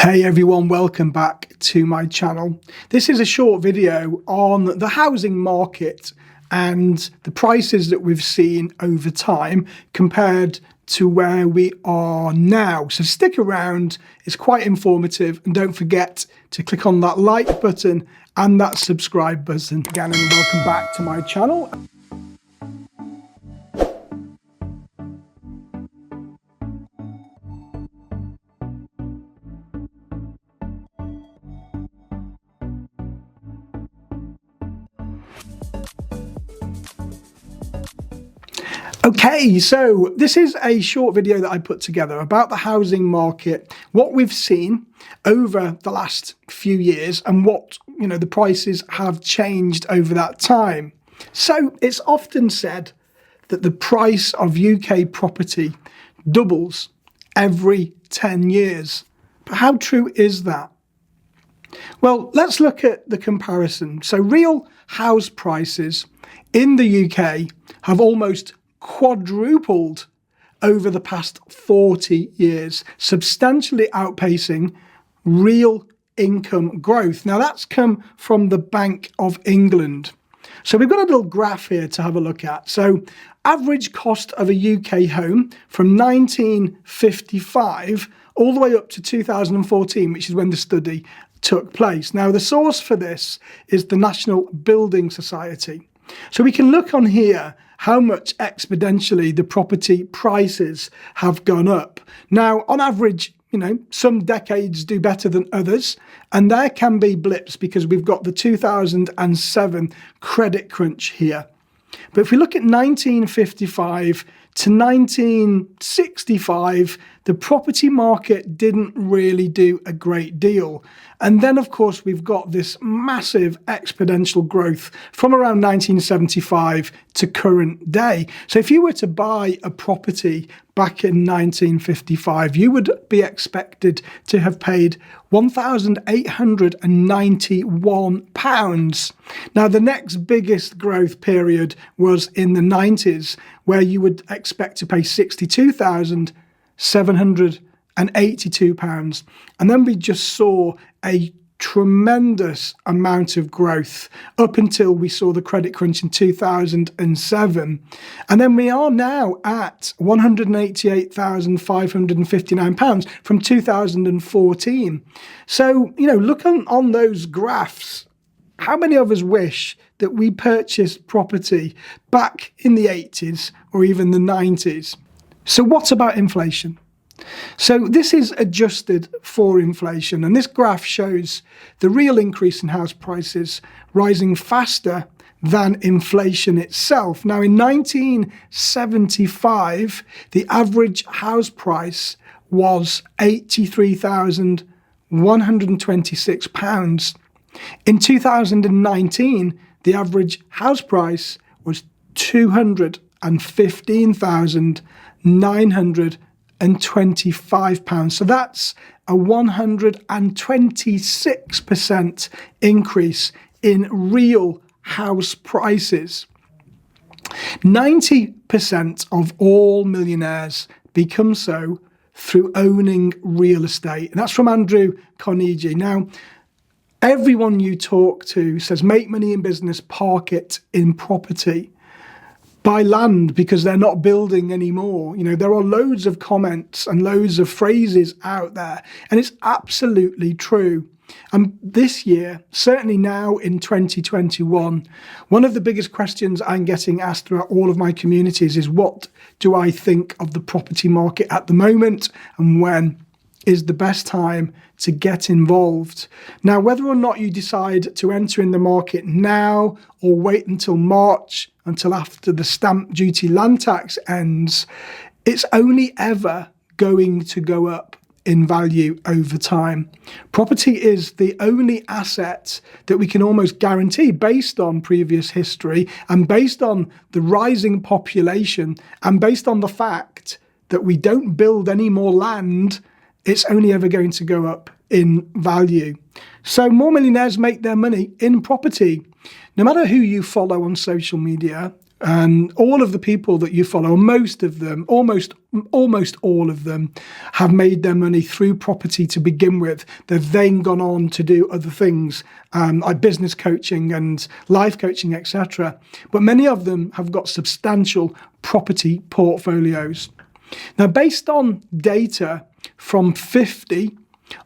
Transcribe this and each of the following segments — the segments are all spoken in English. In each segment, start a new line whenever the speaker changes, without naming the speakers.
Hey everyone, welcome back to my channel. This is a short video on the housing market and the prices that we've seen over time compared to where we are now. So stick around, it's quite informative, and don't forget to click on that like button and that subscribe button. Gannon, welcome back to my channel. Okay, so this is a short video that I put together about the housing market, what we've seen over the last few years and what, the prices have changed over that time. So it's often said that the price of UK property doubles every 10 years. But how true is that? Well, let's look at the comparison. So real house prices in the UK have almost quadrupled over the past 40 years, substantially outpacing real income growth. Now that's come from the Bank of England. So we've got a little graph here to have a look at. So average cost of a UK home from 1955 all the way up to 2014, which is when the study took place. Now the source for this is the National Building Society. So we can look on here how much exponentially the property prices have gone up. Now, on average, some decades do better than others, and there can be blips because we've got the 2007 credit crunch here. But if we look at 1955 to 1965, the property market didn't really do a great deal. And then, of course, we've got this massive exponential growth from around 1975 to current day. So if you were to buy a property back in 1955, you would be expected to have paid £1,891. Now, the next biggest growth period was in the 90s, where you would expect to pay £62,782. And then we just saw a tremendous amount of growth up until we saw the credit crunch in 2007. And then we are now at £188,559 from 2014. So, look on those graphs. How many of us wish that we purchased property back in the 80s or even the 90s? So what about inflation? So this is adjusted for inflation, and this graph shows the real increase in house prices rising faster than inflation itself. Now in 1975, the average house price was £83,126. In 2019, the average house price was £215,925. So that's a 126% increase in real house prices. 90% of all millionaires become so through owning real estate. And that's from Andrew Carnegie. Now, everyone you talk to says make money in business, park it in property. Buy land because they're not building anymore. There are loads of comments and loads of phrases out there, and it's absolutely true. And this year, certainly now in 2021, one of the biggest questions I'm getting asked throughout all of my communities is, what do I think of the property market at the moment, and when is the best time to get involved? Now, whether or not you decide to enter in the market now or wait until March, until after the stamp duty land tax ends, it's only ever going to go up in value over time. Property is the only asset that we can almost guarantee, based on previous history and based on the rising population and based on the fact that we don't build any more land, it's only ever going to go up in value. So more millionaires make their money in property. No matter who you follow on social media, And all of the people that you follow, most of them, almost all of them, have made their money through property to begin with. They've then gone on to do other things, like business coaching and life coaching, etc. But many of them have got substantial property portfolios. Now, based on data from 50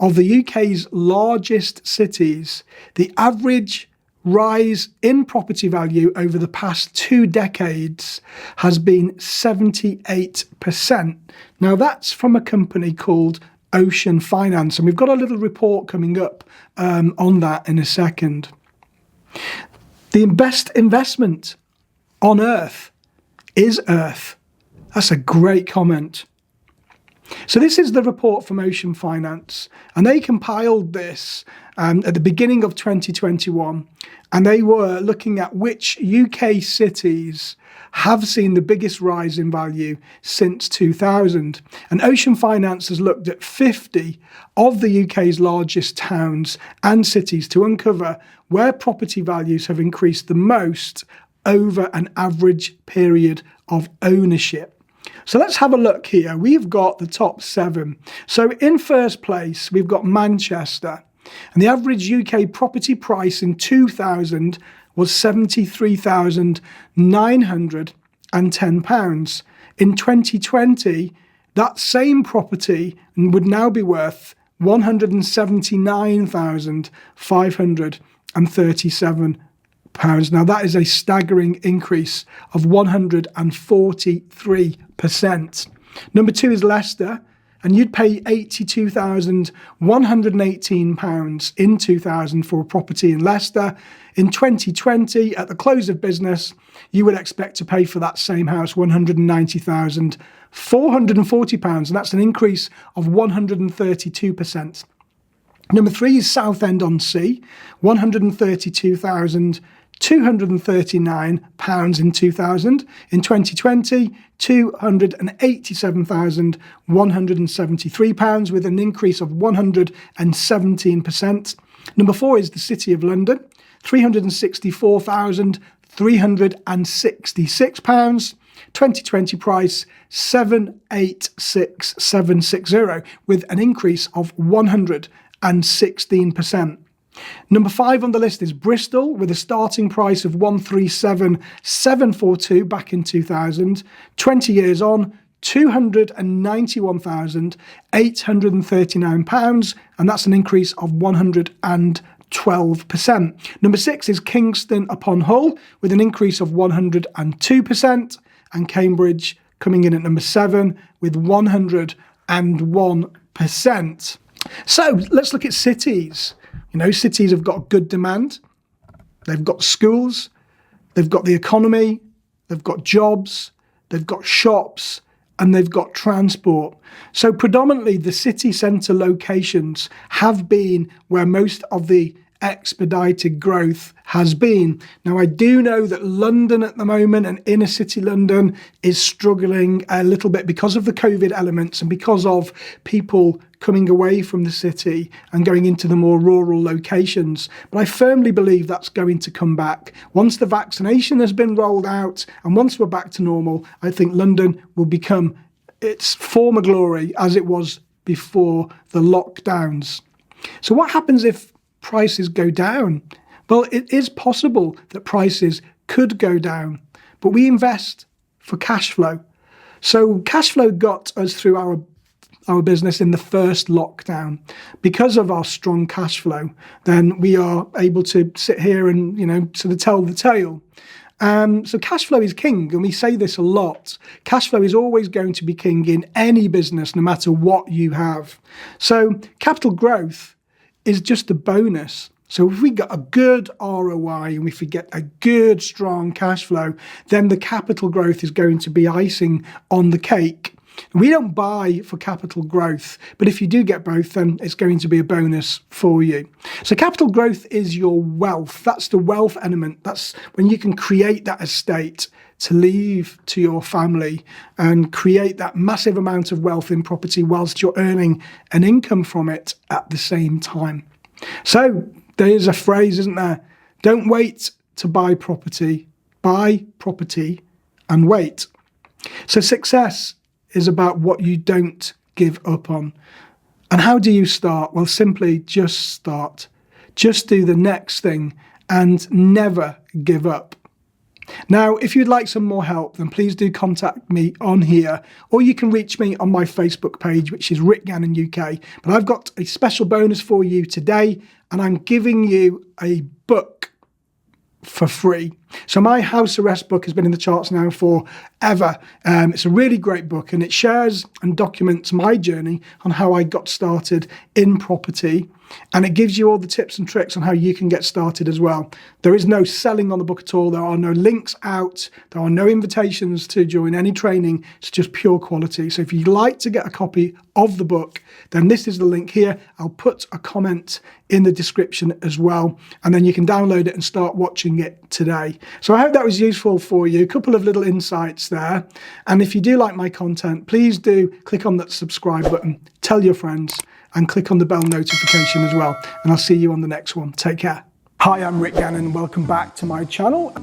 of the UK's largest cities, the average rise in property value over the past 2 decades has been 78%. Now, that's from a company called Ocean Finance, and we've got a little report coming up on that in a second. The best investment on earth is earth. That's a great comment. So this is the report from Ocean Finance, and they compiled this at the beginning of 2021, and they were looking at which UK cities have seen the biggest rise in value since 2000. And Ocean Finance has looked at 50 of the UK's largest towns and cities to uncover where property values have increased the most over an average period of ownership. So let's have a look here. We've got the top 7. So in first place, we've got Manchester. And the average UK property price in 2000 was £73,910. In 2020, that same property would now be worth £179,537. Now, that is a staggering increase of 143%. Number 2 is Leicester, and you'd pay £82,118 in 2000 for a property in Leicester. In 2020, at the close of business, you would expect to pay for that same house £190,440, and that's an increase of 132%. Number 3 is Southend-on-Sea, £132,239 in 2000. In 2020, £287,173, with an increase of 117%. Number 4 is the City of London, £364,366. 2020 price, 786,760, with an increase of 116%. Number 5 on the list is Bristol, with a starting price of 137,742 back in 2000. 20 years on, £291,839, and that's an increase of 112%. Number 6 is Kingston upon Hull, with an increase of 102%, and Cambridge coming in at number 7 with 101%. So let's look at cities. You know, cities have got good demand. They've got schools, they've got the economy, they've got jobs, they've got shops, and they've got transport. So predominantly the city centre locations have been where most of the expedited growth has been. Now, I do know that London at the moment, and inner city London, is struggling a little bit because of the COVID elements and because of people coming away from the city and going into the more rural locations. But I firmly believe that's going to come back. Once the vaccination has been rolled out and once we're back to normal, I think London will become its former glory as it was before the lockdowns. So what happens if prices go down? Well, it is possible that prices could go down, but we invest for cash flow. So cash flow got us through our business in the first lockdown. Because of our strong cash flow, then we are able to sit here and, sort of tell the tale. So cash flow is king, and we say this a lot. Cash flow is always going to be king in any business, no matter what you have. So capital growth is just a bonus. So if we get a good ROI and if we get a good, strong cash flow, then the capital growth is going to be icing on the cake. We don't buy for capital growth, but if you do get both, then it's going to be a bonus for you. So capital growth is your wealth. That's the wealth element. That's when you can create that estate to leave to your family and create that massive amount of wealth in property whilst you're earning an income from it at the same time. So there's a phrase, isn't there? Don't wait to buy property buy property and wait. So success is about what you don't give up on. And how do you start? Well, simply just start. Just do the next thing and never give up. Now, if you'd like some more help, then please do contact me on here, or you can reach me on my Facebook page, which is Rick Gannon UK. But I've got a special bonus for you today, and I'm giving you a book for free. So my house arrest book has been in the charts now forever. It's a really great book, and it shares and documents my journey on how I got started in property, and it gives you all the tips and tricks on how you can get started as well. There is no selling on the book at all. There are no links out. There are no invitations to join any training. It's just pure quality. So if you'd like to get a copy of the book, then this is the link here. I'll put a comment in the description as well, and then you can download it and start watching it today. So I hope that was useful for you. A couple of little insights there. And if you do like my content, please do click on that subscribe button, tell your friends, and click on the bell notification as well. And I'll see you on the next one. Take care. Hi, I'm Rick Gannon. Welcome back to my channel.